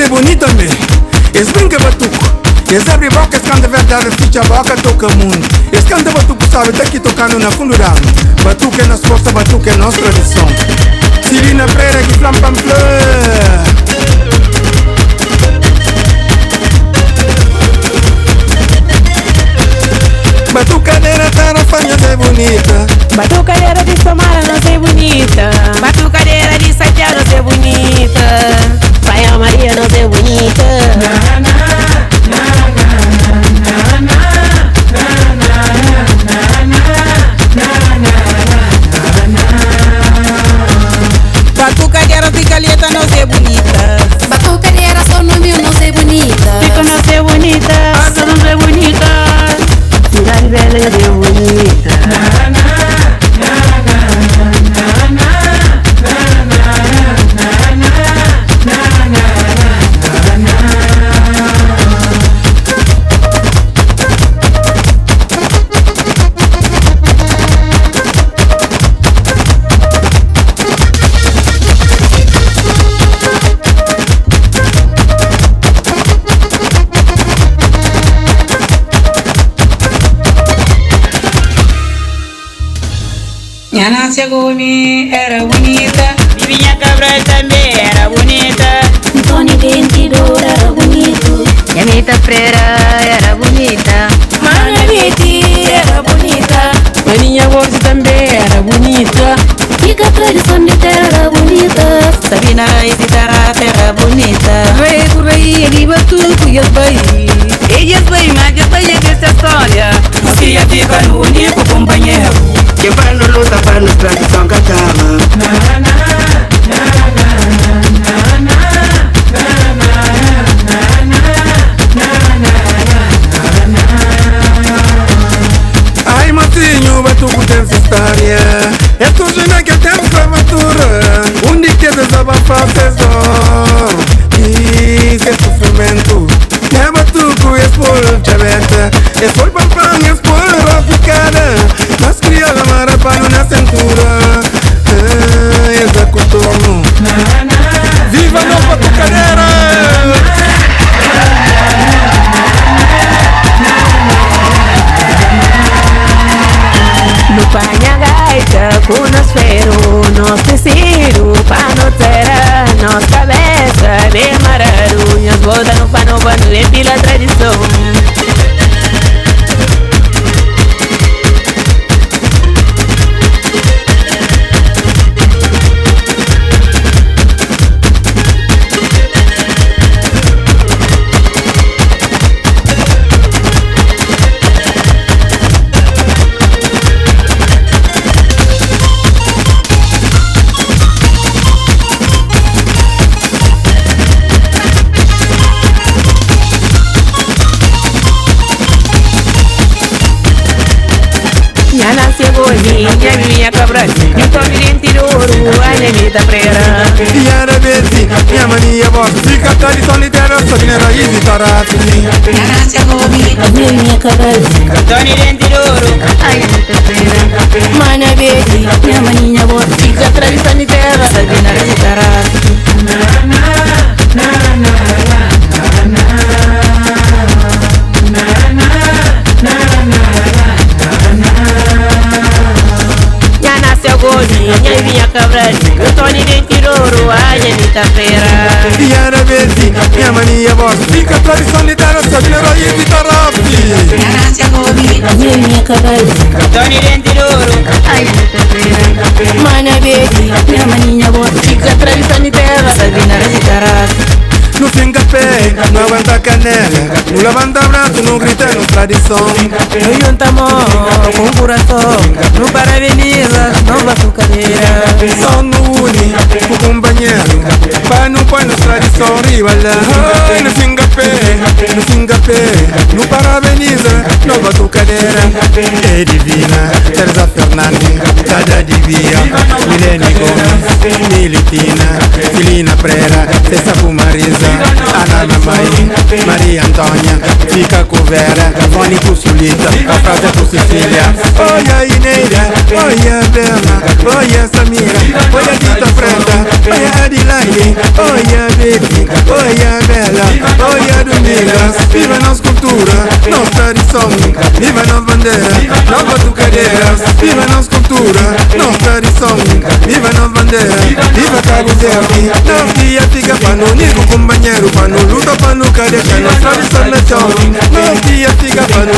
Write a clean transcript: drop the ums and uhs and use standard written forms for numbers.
ser bonita me. Es brinca batuco. Es abre boca, es canta verdade, ficha a boca, toca mundo. Es canta batuco, sabe, tá aqui tocando na fundo da alma. Batuco é nossa força, batuco é nossa tradição. Cilina Freira que flam pam fleur. Batucadeira tá na fanha, é bonita. Batucadeira de Samara, não sei bonita. Batucadeira de Santiago, não sei bonita. Praia Maria, não sei bonita. Batucadeira de Calheta, não sei bonita. Batucadeira só no meu, não sei bonita. Fica não sei bonita, asa não sei bonita. Cidade Velha, não sei bonita. Ñanacia Gomi era bonita. Vivinha Cabral também era bonita. Tony Ventidor era bonito. Yanita Freira era bonita. Mana Betty era bonita. Maninha Borges também era bonita. Fica tradição de terra era bonita. Sabina Raiz de Tarata era bonita. Rei por rei, ele batul com as baí. Ellas baí, mas já baí dessa história. Você fica no único companheiro Que vai no luta para nos tradição cachama. Ai, mocinho, batuco tem essa história. É tudo que tem escravatura. Onde que desabafar fez dor. E que sofrimento. É batuco, é por chaveta. É por pampão, é por raficada. Mas cria a marapano na cintura. Executou. Viva a nova batucadeira! No panha gaita, com nos ferro, nos tecido, pano terra, nos cabeça, de mararunhas, boda no pano, de pila tradição. Ñanacia Gomi, Vivinha Cabral, Tony Ventidor, Yanita Freira. Yara Betty, minha mania boss. Fica tradição de terra, Sabina Raiz de Tarata. Ñanacia Gomi Vivinha Cabral. Tony Ventidor, Yanita Freira. Mana Betty, minha maninha boa. Fica tradição de terra, Sabina Raiz de Tarata. Ñanacia Gomi, Vivinha Cabral, Tony Ventidor, Yanita Freira. Yara Betty, minha mania boss. Fica tradição de terra, Sabina Raiz de Tarata. Ñanacia Gomi Vivinha Cabral. Tony Ventidor, Yanita Freira. Mana Betty, minha maninha boa. Fica tradição de terra, Sabina Raiz de Tarata. No finca pé, não aguenta canela. No levanta braço, não grita no tradição. No juntamos com coração, no parabeniza, não batucadeira. Só no uni, o companheiro. Pai não põe nos tradição rivala. No finca pé, no parabeniza, não batucadeira. É divina, Teresa Fernandes, Cada Divia, Milene Gomes, Militina, Cilina Freira, Cessa Marisa, Ana Mamãe, Maria Antônia, fica com Vera, Mônica Sulita, a frase é por Cecília. Olha Ineida, olha Bela, olha Samira, olha Dita Preta, olha Adelaide, olha Betty, olha Bela. Angola, olha domingas. Viva nossa cultura, nossa tradição. Viva nossa bandeira, nova batucadeiras. Viva nossa cultura, nossa tradição. Viva nossa bandeira, viva Cabo Verde. Não dia fica para no único companheiro, para no luta, para no cadeia, nossa tradição é chão. Não dia fica para no